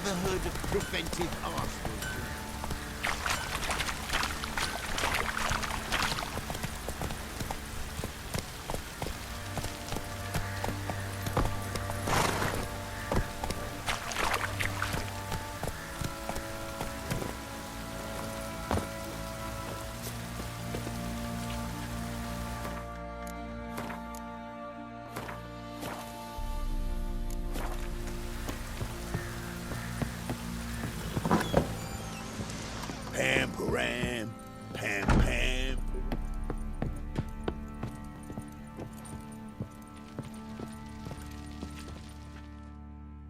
Brotherhood of Preventive Arseholes. Pam, param, pam, pam.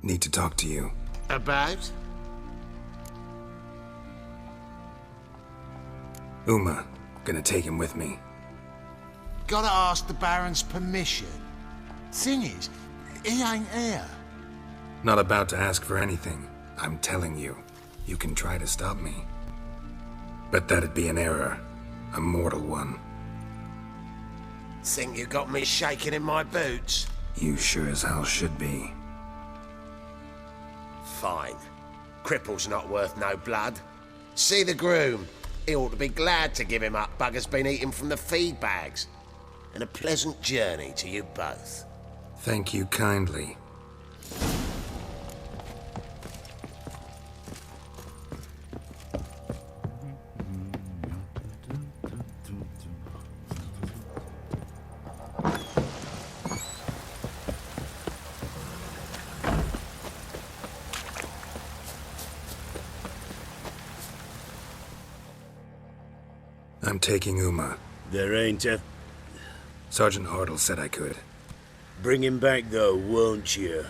Need to talk to you. About? Uma, gonna take him with me. Gotta ask the Baron's permission. Thing is, he ain't here. Not about to ask for anything. I'm telling you. You can try to stop me. But that'd be an error. A mortal one. Think you got me shaking in my boots? You sure as hell should be. Fine. Cripple's not worth no blood. See the groom. He ought to be glad to give him up. Bugger's been eating from the feed bags. And a pleasant journey to you both. Thank you kindly. I'm taking Uma. There ain't a... Sergeant Hartle said I could. Bring him back, though, won't you?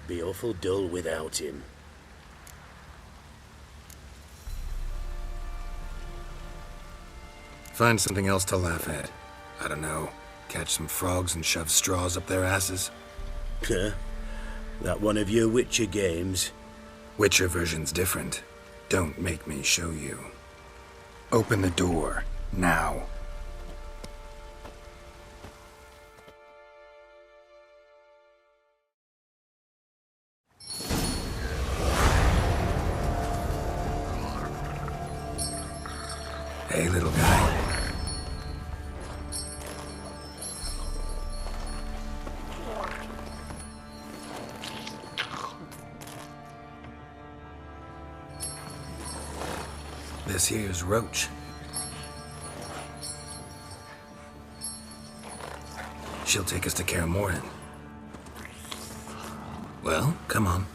Be awful dull without him. Find something else to laugh at. I don't know. Catch some frogs and shove straws up their asses. Huh? That one of your Witcher games? Witcher version's different. Don't make me show you. Open the door, now. Hey, little guy. This here's Roach. She'll take us to Kaer Morhen. Well, come on.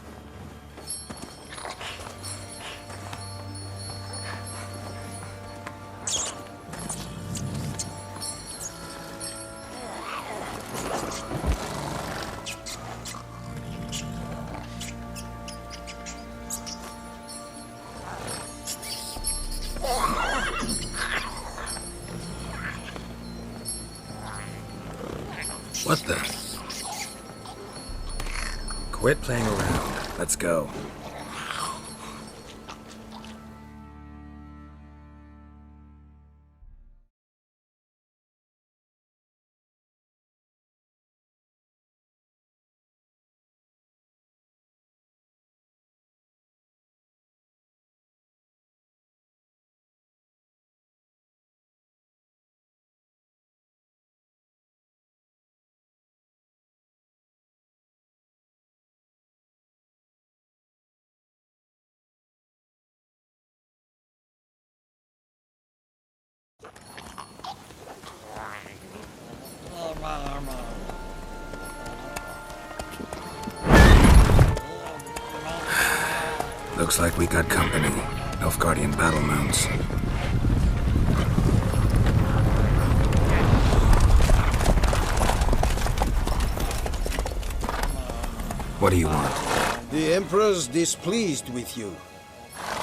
What the? Quit playing around. Let's go. Looks like we got company. Nilfgaardian battle mounts. What do you want? The Emperor's displeased with you.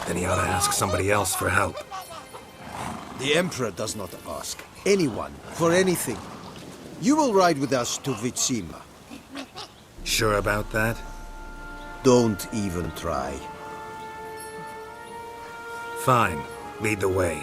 Then he ought to ask somebody else for help. The Emperor does not ask anyone for anything. You will ride with us to Vitsima. Sure about that? Don't even try. Fine. Lead the way.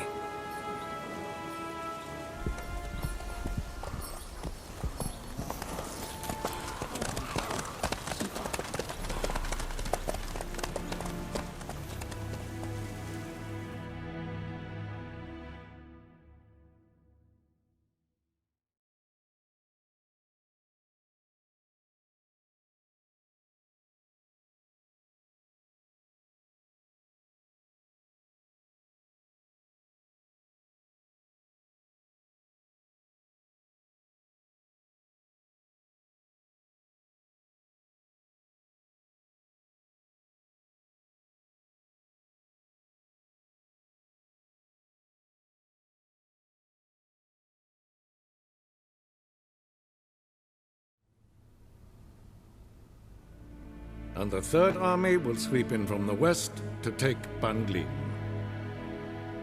and the Third Army will sweep in from the west to take Banglin.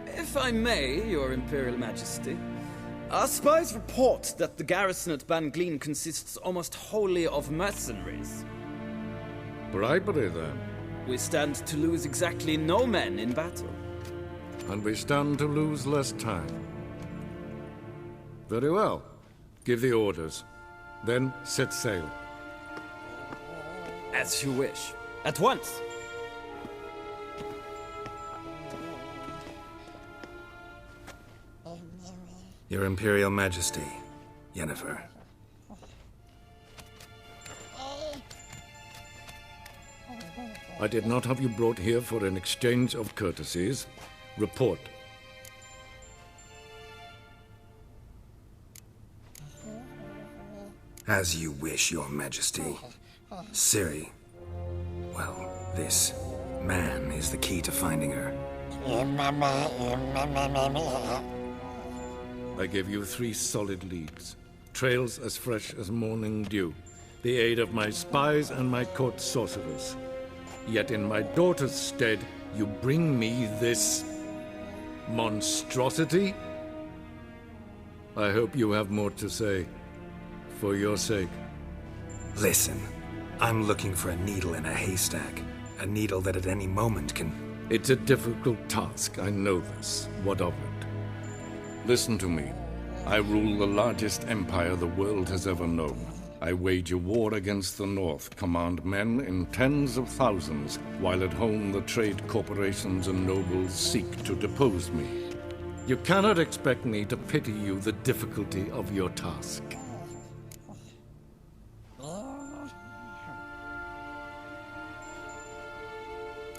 If I may, Your Imperial Majesty, our spies report that the garrison at Banglin consists almost wholly of mercenaries. Bribery, then. We stand to lose exactly no men in battle. And we stand to lose less time. Very well. Give the orders. Then set sail. As you wish. At once! Your Imperial Majesty, Yennefer. I did not have you brought here for an exchange of courtesies. Report. As you wish, Your Majesty. Ciri. Well, this man is the key to finding her. I gave you 3 solid leads. Trails as fresh as morning dew. The aid of my spies and my court sorcerers. Yet in my daughter's stead, you bring me this monstrosity? I hope you have more to say. For your sake. Listen, I'm looking for a needle in a haystack. A needle that at any moment can... It's a difficult task, I know this. What of it? Listen to me. I rule the largest empire the world has ever known. I wage a war against the North, command men in tens of thousands, while at home the trade corporations and nobles seek to depose me. You cannot expect me to pity you the difficulty of your task.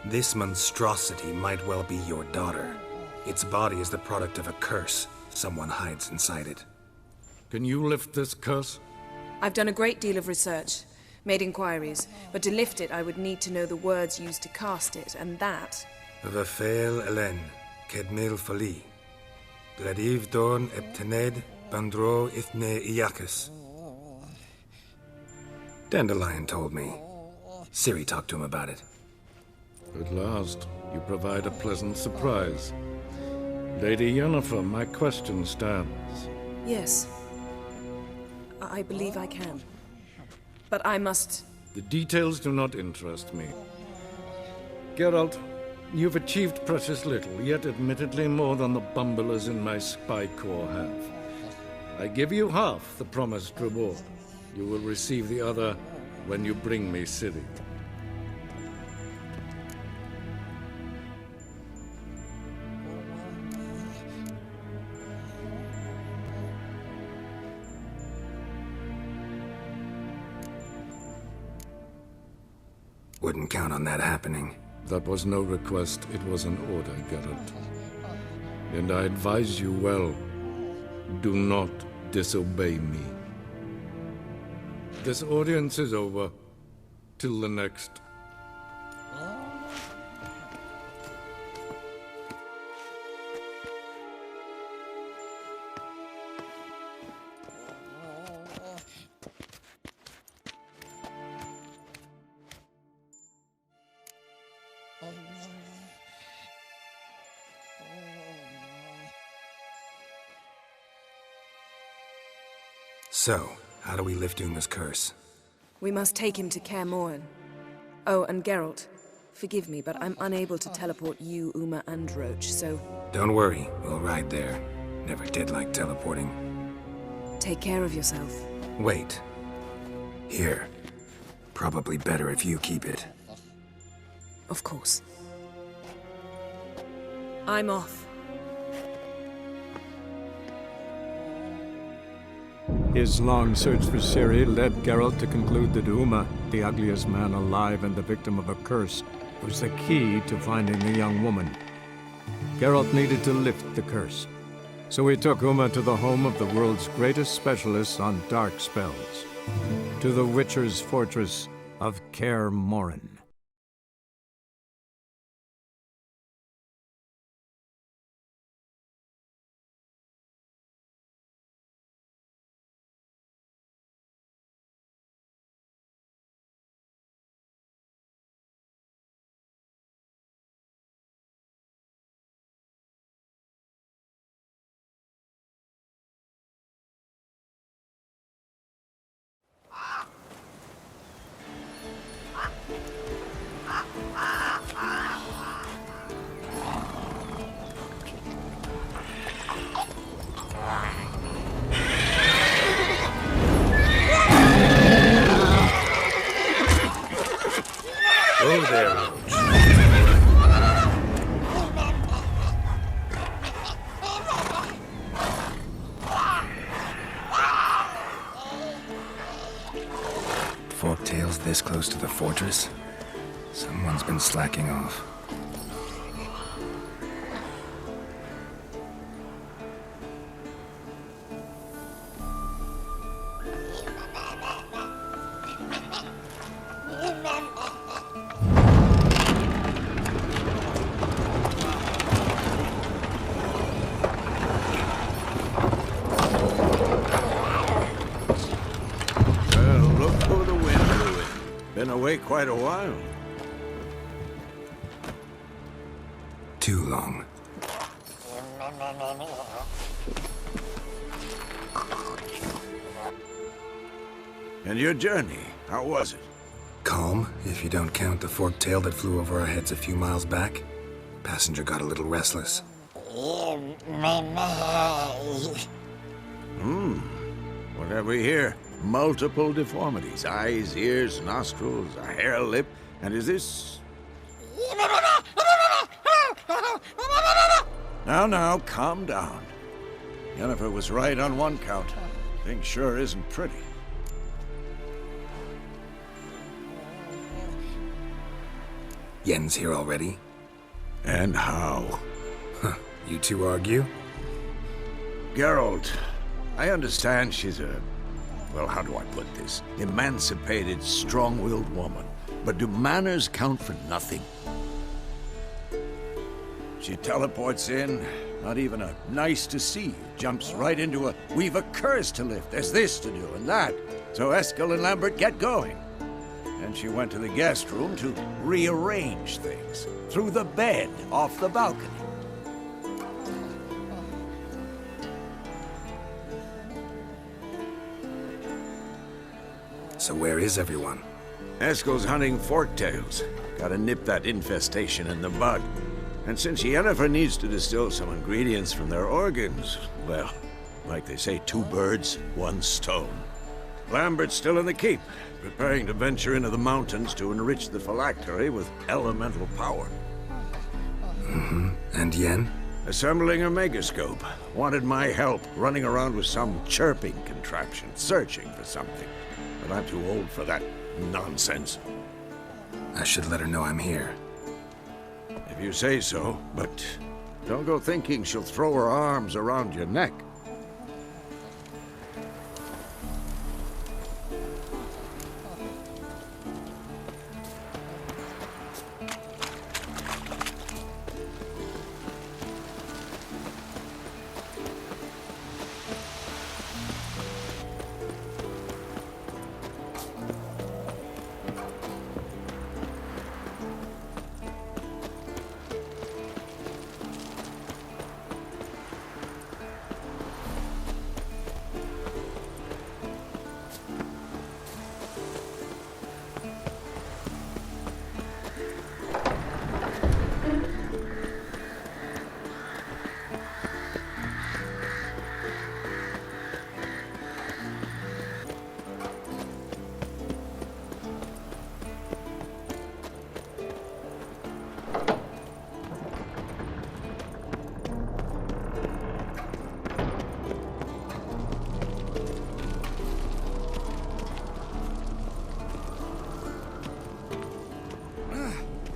This monstrosity might well be your daughter. Its body is the product of a curse. Someone hides inside it. Can you lift this curse? I've done a great deal of research, made inquiries, but to lift it I would need to know the words used to cast it, and that... Vafel Elen, Kedmil Fali. Gladiv Dorn Eptened, Bandro Ithne Iacus. Dandelion told me. Ciri talked to him about it. At last, you provide a pleasant surprise. Lady Yennefer, my question stands. Yes. I believe I can. But I must... The details do not interest me. Geralt, you've achieved precious little, yet admittedly more than the bumblers in my spy corps have. I give you half the promised reward. You will receive the other when you bring me Ciri. Wouldn't count on that happening. That was no request, it was an order, Geralt. And I advise you well, do not disobey me. This audience is over. Till the next. So, how do we lift Uma's curse? We must take him to Kaer Morhen. Oh, and Geralt, forgive me, but I'm unable to teleport you, Uma, and Roach, so... Don't worry, we'll ride there. Never did like teleporting. Take care of yourself. Wait. Here. Probably better if you keep it. Of course. I'm off. His long search for Ciri led Geralt to conclude that Uma, the ugliest man alive and the victim of a curse, was the key to finding the young woman. Geralt needed to lift the curse, so he took Uma to the home of the world's greatest specialists on dark spells, to the Witcher's fortress of Kaer Morhen. close to the fortress? Someone's been slacking off. Been away quite a while. Too long. And your journey, how was it? Calm, if you don't count the forked tail that flew over our heads a few miles back. Passenger got a little restless. What have we here? Multiple deformities. Eyes, ears, nostrils, a hair lip. And is this... Now, calm down. Yennefer was right on one count. Thing sure isn't pretty. Yen's here already? And how? Huh. You two argue? Geralt, I understand she's a... well, how do I put this? Emancipated, strong-willed woman. But do manners count for nothing? She teleports in, not even a nice to see you, jumps right into a we've a curse to lift, there's this to do and that. So Eskel and Lambert get going. And she went to the guest room to rearrange things. Through the bed, off the balcony. So where is everyone? Eskel's hunting forktails. Gotta nip that infestation in the bud. And since Yennefer needs to distill some ingredients from their organs, well, like they say, 2 birds, 1 stone. Lambert's still in the keep, preparing to venture into the mountains to enrich the phylactery with elemental power. And Yen? Assembling a megascope. Wanted my help running around with some chirping contraption, searching for something. But I'm too old for that nonsense. I should let her know I'm here. If you say so, but don't go thinking she'll throw her arms around your neck.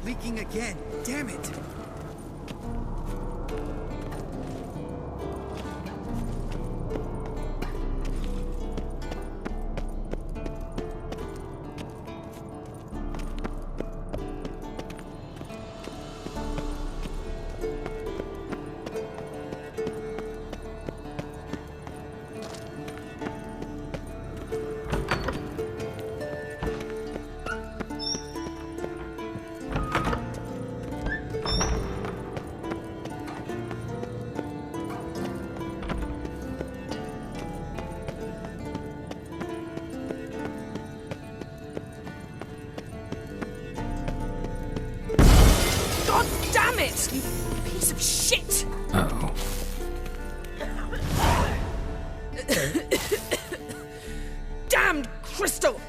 Leaking again. Damn it. Damn it! You piece of shit! Uh-oh. Damned crystal!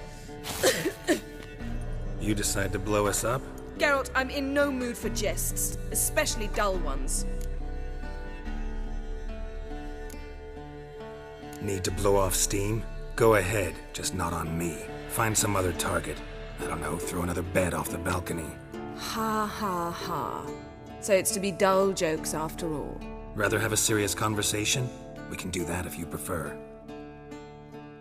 You decide to blow us up? Geralt, I'm in no mood for jests, especially dull ones. Need to blow off steam? Go ahead, just not on me. Find some other target. I don't know, throw another bed off the balcony. Ha ha ha. So it's to be dull jokes after all. Rather have a serious conversation? We can do that if you prefer.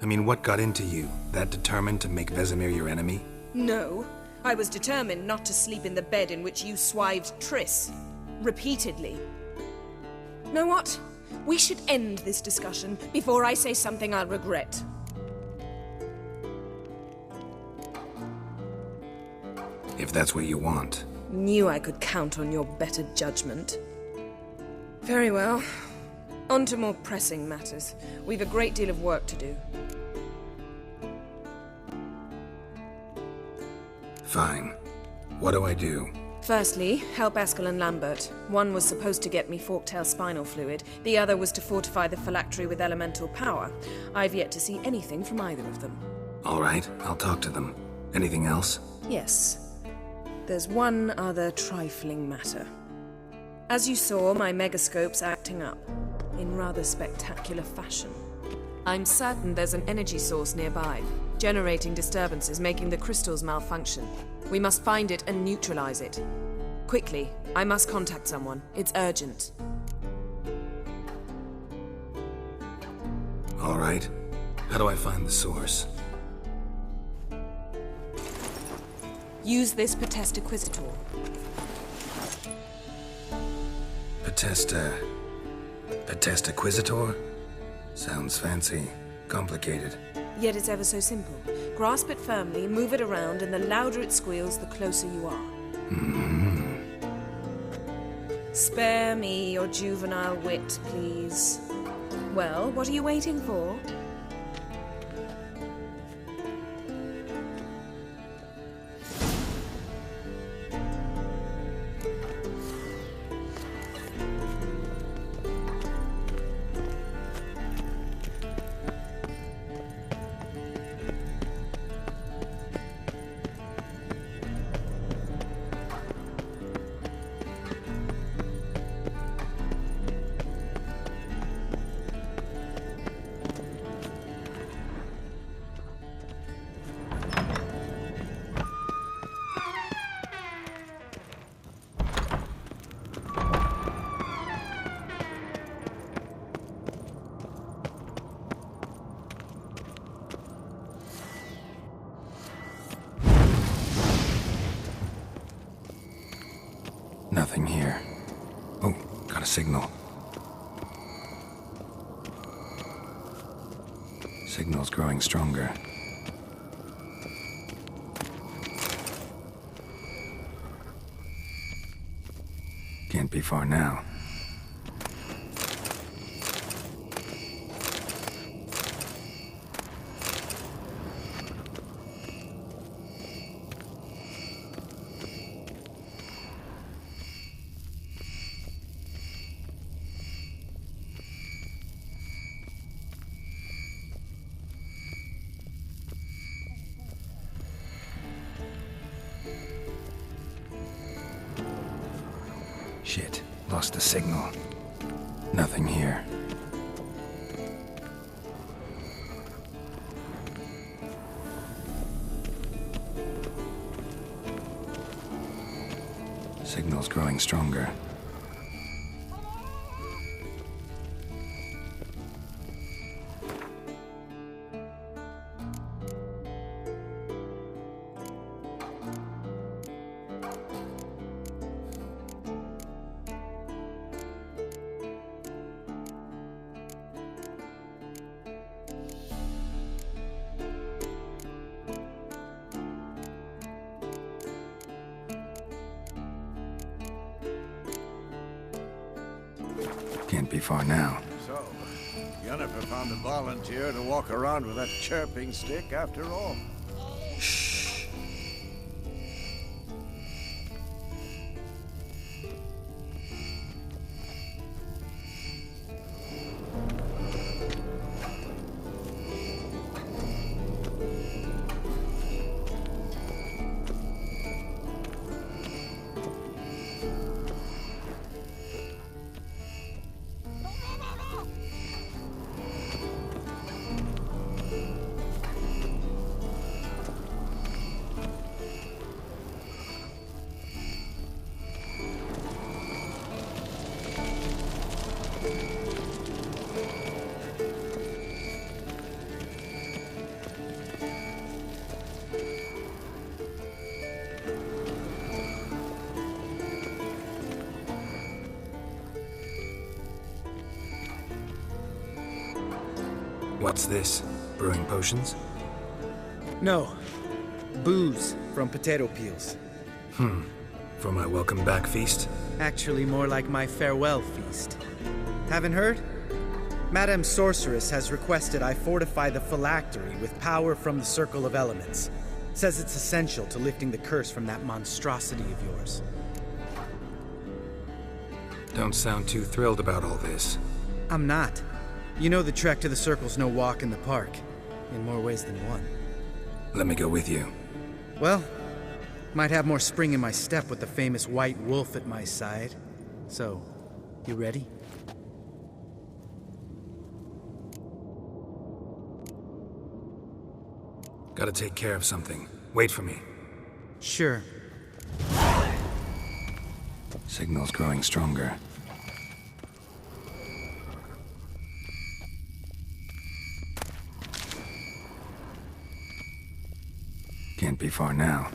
I mean, what got into you? That determined to make Vesemir your enemy? No. I was determined not to sleep in the bed in which you swived Triss. Repeatedly. Know what? We should end this discussion before I say something I'll regret. If that's what you want. Knew I could count on your better judgment. Very well. On to more pressing matters. We've a great deal of work to do. Fine. What do I do? Firstly, help Eskel and Lambert. One was supposed to get me forktail spinal fluid, the other was to fortify the phylactery with elemental power. I've yet to see anything from either of them. All right, I'll talk to them. Anything else? Yes. There's one other trifling matter. As you saw, my megascope's acting up, in rather spectacular fashion. I'm certain there's an energy source nearby, generating disturbances, making the crystals malfunction. We must find it and neutralize it. Quickly, I must contact someone. It's urgent. All right. How do I find the source? Use this Potestaquizitor. Potestaquizitor? Sounds fancy. Complicated. Yet it's ever so simple. Grasp it firmly, move it around, and the louder it squeals, the closer you are. Spare me your juvenile wit, please. Well, what are you waiting for? Nothing here. Oh, got a signal. Signal's growing stronger. Can't be far now. Shit, lost the signal. Nothing here. Signal's growing stronger. Can't be far now. So, Yennefer found a volunteer to walk around with that chirping stick after all. Shh. What's this? Brewing potions? No. Booze from potato peels. For my welcome back feast? Actually, more like my farewell feast. Haven't heard? Madame Sorceress has requested I fortify the phylactery with power from the Circle of Elements. Says it's essential to lifting the curse from that monstrosity of yours. Don't sound too thrilled about all this. I'm not. You know the trek to the Circle's no walk in the park. In more ways than one. Let me go with you. Well, might have more spring in my step with the famous White Wolf at my side. So, you ready? Gotta take care of something. Wait for me. Sure. Signal's growing stronger. Can't be far now.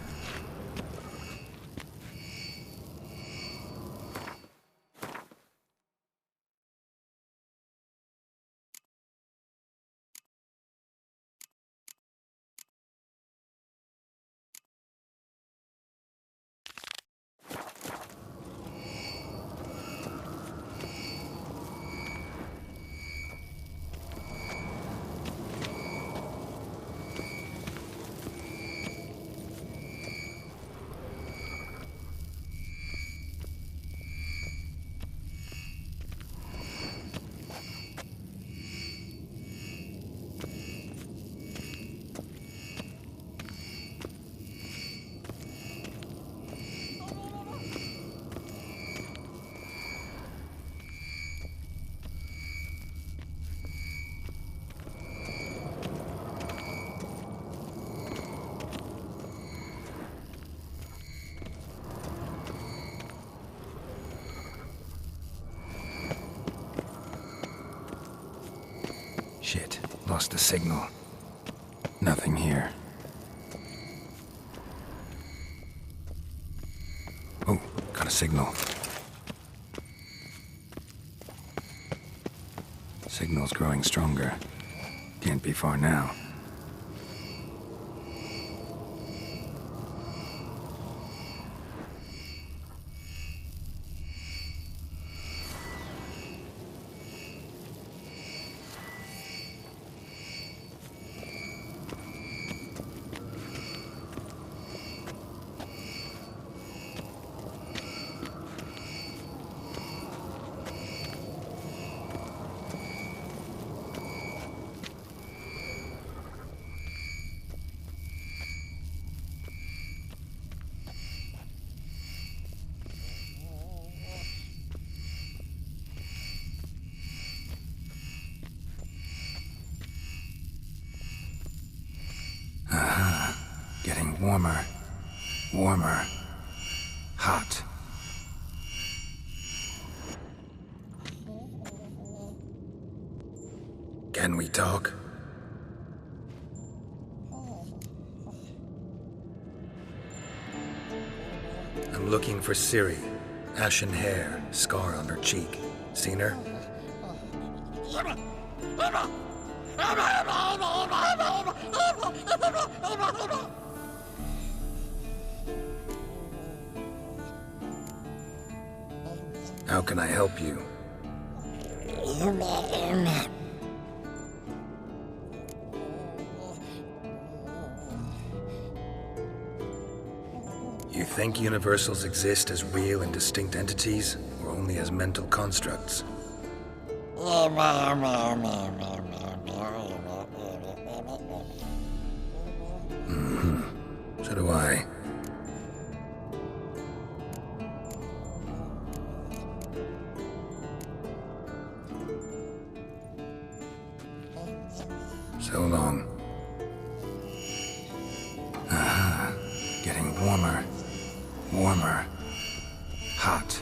Shit, lost the signal. Nothing here. Oh, got a signal. Signal's growing stronger. Can't be far now. Getting warmer. Warmer. Hot. Can we talk? I'm looking for Ciri. Ashen hair, scar on her cheek. Seen her? How can I help you? You think universals exist as real and distinct entities, or only as mental constructs? So do I. So long. Getting warmer. Warmer. Hot.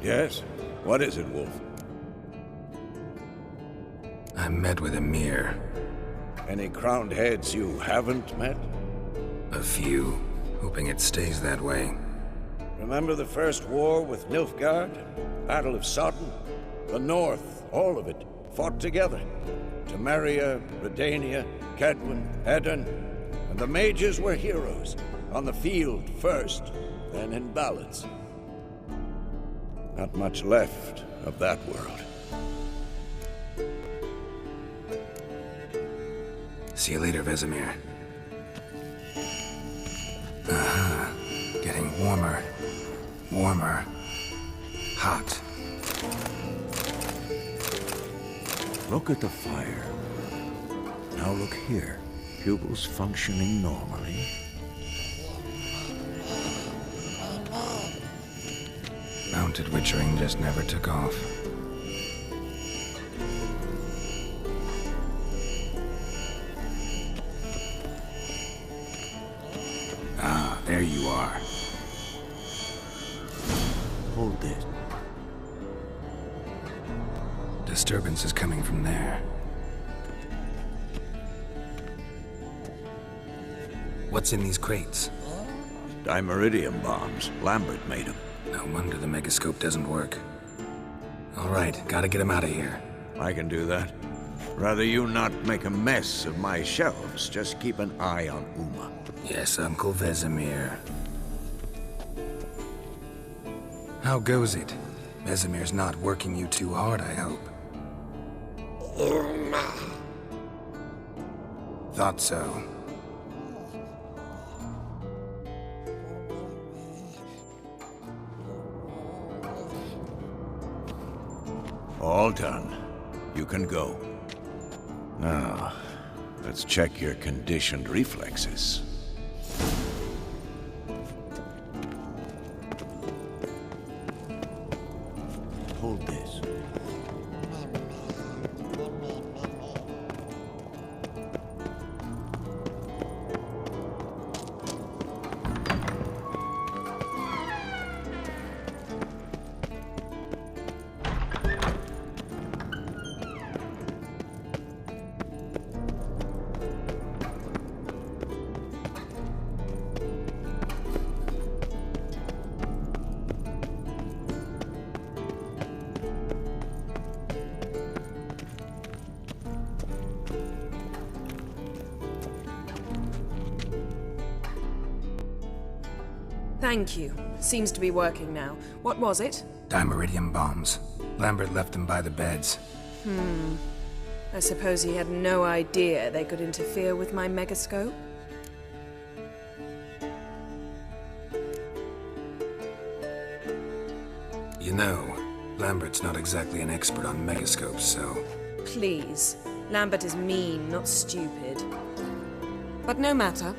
Yes? What is it, Wolf? I met with Emir. Any crowned heads you haven't met? A few. Hoping it stays that way. Remember the first war with Nilfgaard? Battle of Sodden? The North, all of it, fought together. Temeria, Redania, Kedwin, Hedon, and the mages were heroes, on the field first, then in ballads. Not much left of that world. See you later, Vesemir. Getting warmer. Warmer. Hot. Look at the fire. Now look here. Pupils functioning normally. Mounted witchering just never took off. Ah, there you are. Hold this. Disturbance is coming from there. What's in these crates? Dimeridium bombs. Lambert made them. No wonder the megascope doesn't work. All right, gotta get him out of here. I can do that. Rather you not make a mess of my shelves. Just keep an eye on Uma. Yes, Uncle Vesemir. How goes it? Vesemir's not working you too hard, I hope. Thought so. All done. You can go. Now, let's check your conditioned reflexes. Hold this. Thank you. Seems to be working now. What was it? Dimeridium bombs. Lambert left them by the beds. I suppose he had no idea they could interfere with my megascope? You know, Lambert's not exactly an expert on megascopes, so... Please. Lambert is mean, not stupid. But no matter.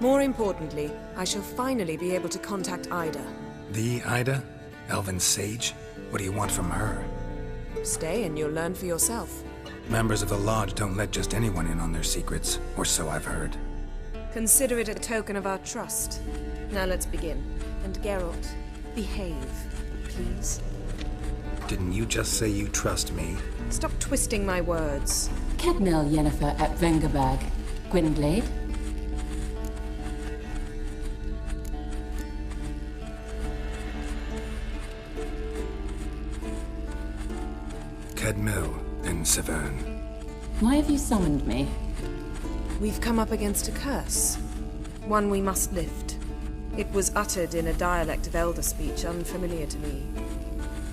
More importantly, I shall finally be able to contact Ida. The Ida? Elven sage? What do you want from her? Stay and you'll learn for yourself. Members of the Lodge don't let just anyone in on their secrets, or so I've heard. Consider it a token of our trust. Now let's begin. And Geralt, behave, please. Didn't you just say you trust me? Stop twisting my words. Kedmil Yennefer at Vengerberg. Gwynblade. Kedmil and Severn. Why have you summoned me? We've come up against a curse. One we must lift. It was uttered in a dialect of Elder speech unfamiliar to me.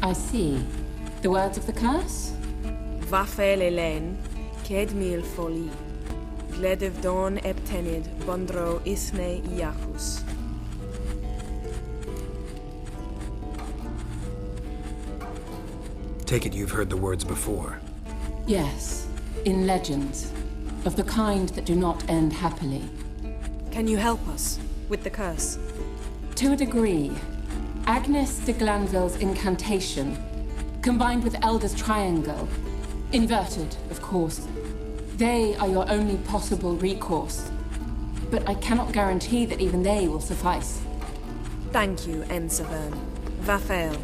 I see. The words of the curse? Vafel Elaine, Kedmil Foli, Gledev Don Eptenid, Bondro Ithne Iacus. Take it you've heard the words before. Yes, in legends. Of the kind that do not end happily. Can you help us with the curse? To a degree. Agnes de Glanville's incantation, combined with Elder's triangle, inverted, of course. They are your only possible recourse. But I cannot guarantee that even they will suffice. Thank you, Severn. Vafel.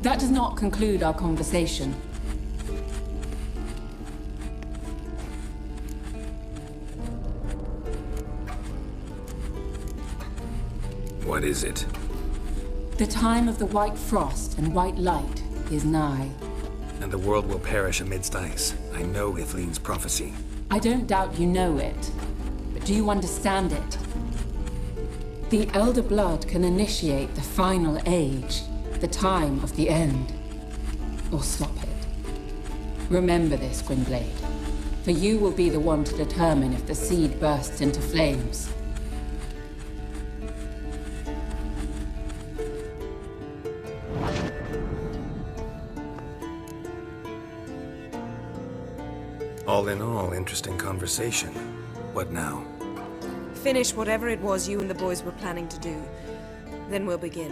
That does not conclude our conversation. What is it? The time of the white frost and white light is nigh. and the world will perish amidst ice. I know Ithleen's prophecy. I don't doubt you know it, but do you understand it? The Elder Blood can initiate the final age, the time of the end, or stop it. Remember this, Gwynblade, for you will be the one to determine if the seed bursts into flames. All in all, interesting conversation. What now? Finish whatever it was you and the boys were planning to do. Then we'll begin.